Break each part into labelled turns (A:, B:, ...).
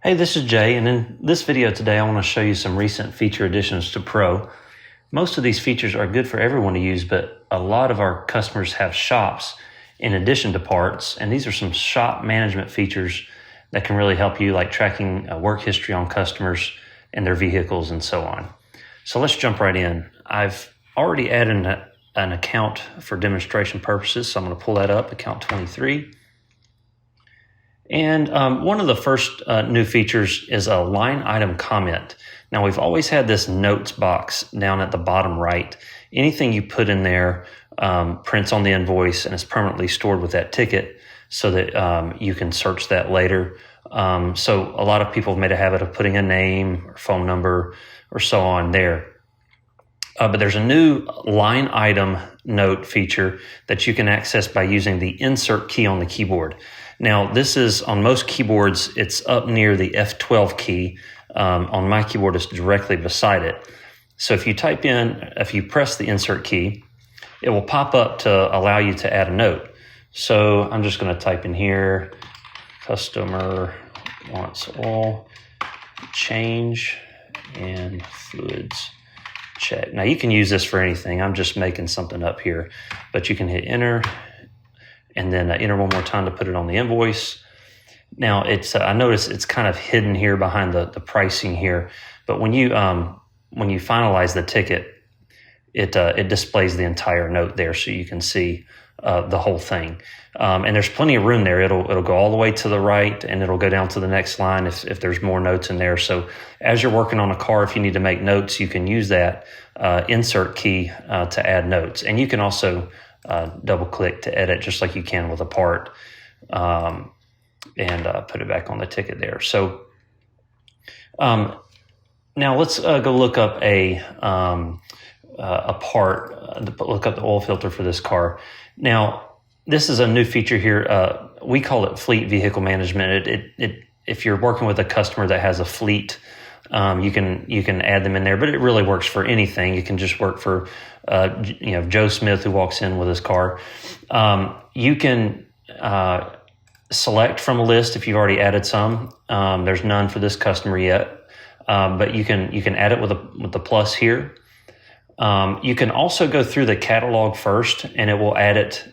A: Hey, this is Jay, and in this video today I want to show you some recent feature additions to Pro. Most of these features are good for everyone to use, but a lot of our customers have shops in addition to parts, and these are some shop management features that can really help you, like tracking work history on customers and their vehicles and so on. So let's jump right in. I've already added an account for demonstration purposes, so I'm going to pull that up, account 23. And one of the first new features is a line item comment. Now, we've always had this notes box down at the bottom right. Anything you put in there prints on the invoice and is permanently stored with that ticket so that you can search that later. So a lot of people have made a habit of putting a name or phone number or so on there. But there's a new line item note feature that you can access by using the insert key on the keyboard. Now, this is on most keyboards, it's up near the F12 key. On my keyboard, it's directly beside it. So if you press the insert key, it will pop up to allow you to add a note. So I'm just going to type in here, customer wants oil change and fluids check. Now, you can use this for anything. I'm just making something up here, but you can hit enter and then enter one more time to put it on the invoice. Now, I notice it's kind of hidden here behind the pricing here, but when you finalize the ticket, it displays the entire note there, so you can see the whole thing. And there's plenty of room there. It'll go all the way to the right, and it'll go down to the next line if there's more notes in there. So as you're working on a car, if you need to make notes, you can use that insert key to add notes. And you can also double click to edit just like you can with a part and put it back on the ticket there. So now let's go look up a part, look up the oil filter for this car. Now, this is a new feature here. We call it fleet vehicle management. If you're working with a customer that has a fleet, you can add them in there, but it really works for anything. It can just work for Joe Smith who walks in with his car. You can select from a list if you've already added some. There's none for this customer yet, but you can add it with the plus here. You can also go through the catalog first, and it will add it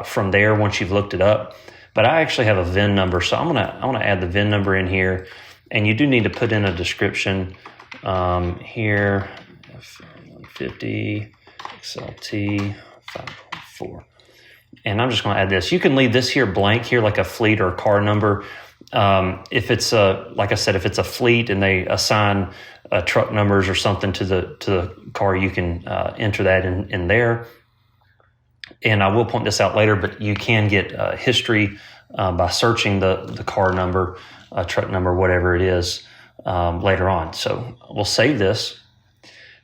A: from there once you've looked it up. But I actually have a VIN number, so I'm gonna add the VIN number in here. And you do need to put in a description here, F150 XLT 5.4. And I'm just going to add this. You can leave this here blank here, like a fleet or a car number. If it's like I said, if it's a fleet and they assign truck numbers or something to the car, you can enter that in there. And I will point this out later, but you can get history by searching the car number, truck number, whatever it is, later on. So we'll save this.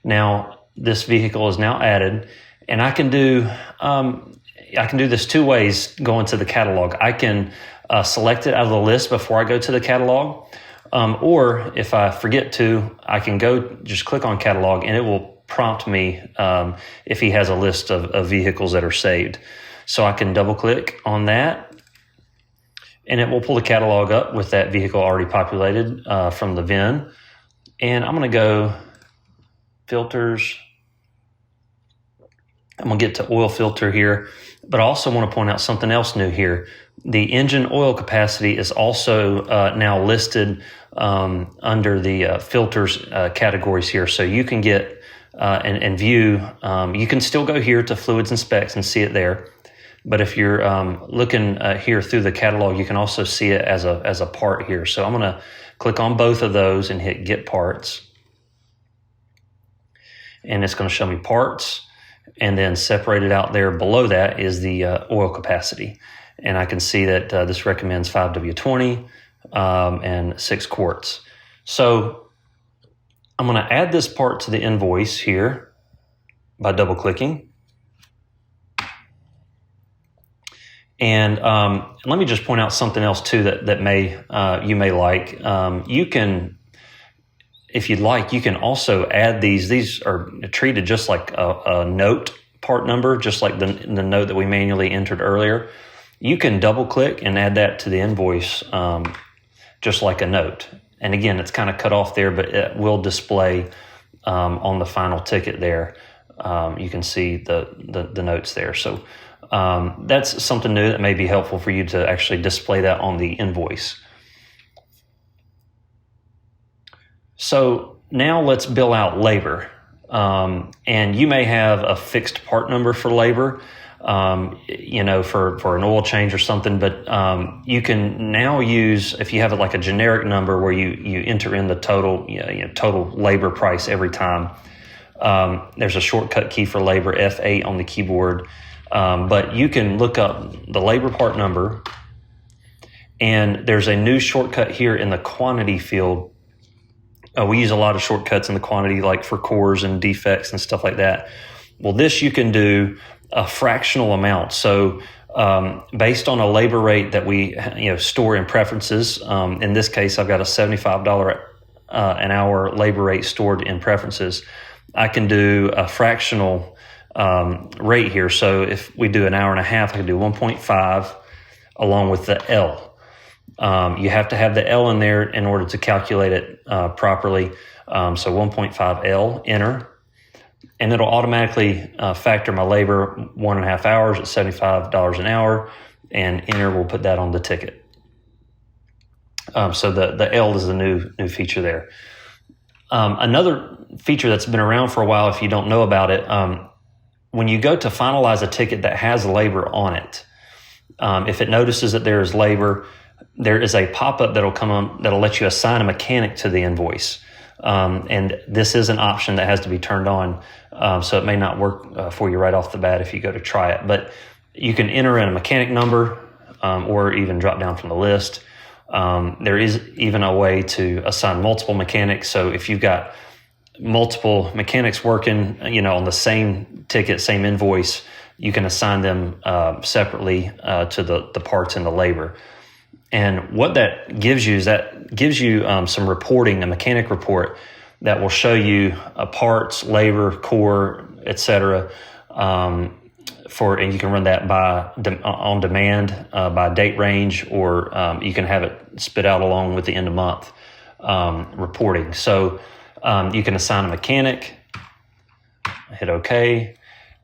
A: Now, this vehicle is now added, and I can do this two ways going to the catalog. I can select it out of the list before I go to the catalog, or if I forget to, I can just click on catalog, and it will prompt me if he has a list of vehicles that are saved. So I can double click on that, and it will pull the catalog up with that vehicle already populated from the VIN. And I'm going to go filters. I'm going to get to oil filter here, but I also want to point out something else new here. The engine oil capacity is also now listed under the filters categories here. So you can get and view, you can still go here to fluids and specs and see it there. But if you're looking here through the catalog, you can also see it as a part here. So I'm going to click on both of those and hit Get Parts. And it's going to show me parts. And then separated out there below that is the oil capacity. And I can see that this recommends 5W20 and 6 quarts. So I'm going to add this part to the invoice here by double clicking. And let me just point out something else too that you may like. You can, if you'd like, you can also add these. These are treated just like a note part number, just like the note that we manually entered earlier. You can double click and add that to the invoice just like a note. And again, it's kind of cut off there, but it will display on the final ticket there. You can see the notes there. So that's something new that may be helpful for you to actually display that on the invoice. So now let's bill out labor. And you may have a fixed part number for labor, for an oil change or something, but you can now use, if you have like a generic number where you enter in the total, total labor price every time. There's a shortcut key for labor, F8 on the keyboard, but you can look up the labor part number, and there's a new shortcut here in the quantity field. We use a lot of shortcuts in the quantity, like for cores and defects and stuff like that. Well, this you can do a fractional amount. So based on a labor rate that we store in preferences, in this case, I've got a $75 an hour labor rate stored in preferences. I can do a fractional rate here. So if we do an hour and a half, I can do 1.5 along with the L. You have to have the L in there in order to calculate it properly. So 1.5 L, enter. And it'll automatically factor my labor 1.5 hours at $75 an hour, and enter will put that on the ticket. So the L is the new feature there. Another feature that's been around for a while, if you don't know about it, when you go to finalize a ticket that has labor on it, if it notices that there is labor, there is a pop-up that'll come on that'll let you assign a mechanic to the invoice. And this is an option that has to be turned on, so it may not work for you right off the bat if you go to try it. But you can enter in a mechanic number or even drop down from the list. There is even a way to assign multiple mechanics. So if you've got multiple mechanics working, on the same ticket, same invoice, you can assign them separately to the parts and the labor. And what that gives you is some reporting, a mechanic report that will show you parts, labor, core, etc. And you can run that on demand by date range, or you can have it spit out along with the end of month reporting. So you can assign a mechanic, hit OK,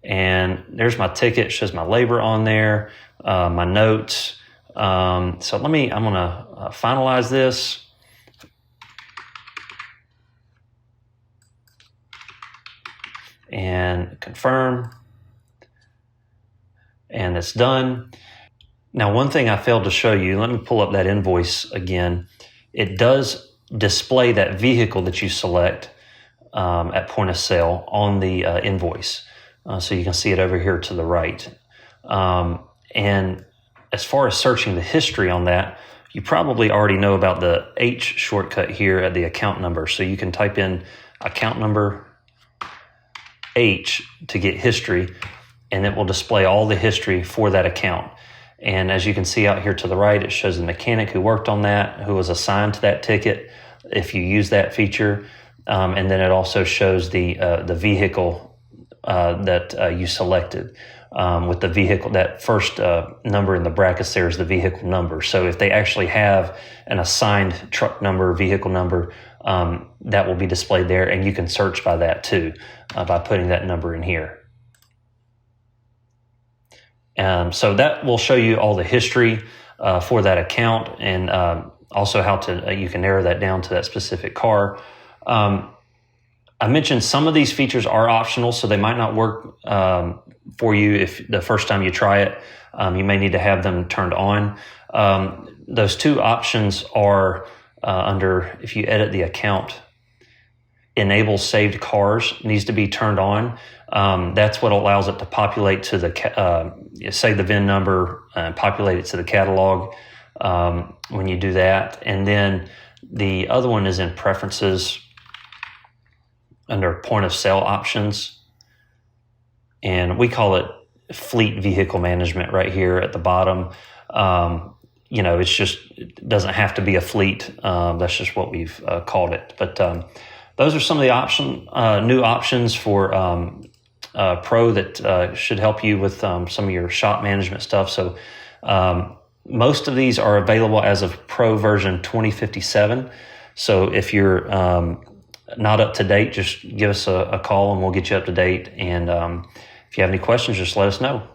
A: and there's my ticket. It shows my labor on there, my notes. So I'm going to finalize this. And confirm. And it's done. Now, one thing I failed to show you, let me pull up that invoice again. It does display that vehicle that you select at point of sale on the invoice. So you can see it over here to the right. And as far as searching the history on that, you probably already know about the H shortcut here at the account number. So you can type in account number H to get history, and it will display all the history for that account. And as you can see out here to the right, it shows the mechanic who worked on that, who was assigned to that ticket, if you use that feature. And then it also shows the vehicle that you selected. With the vehicle, that first number in the brackets there is the vehicle number. So if they actually have an assigned truck number, vehicle number, that will be displayed there, and you can search by that too, by putting that number in here. So that will show you all the history for that account, and also how to you can narrow that down to that specific car. I mentioned some of these features are optional, so they might not work for you if the first time you try it. You may need to have them turned on. Those two options are under, if you edit the account, enable saved cars needs to be turned on. That's what allows it to populate to the, say the VIN number, and populate it to the catalog when you do that. And then the other one is in preferences under point of sale options. And we call it fleet vehicle management right here at the bottom. It doesn't have to be a fleet. That's just what we've called it. But those are some of the new options for Pro that should help you with some of your shop management stuff. So most of these are available as of Pro version 2057. So if you're not up to date, just give us a call and we'll get you up to date. And if you have any questions, just let us know.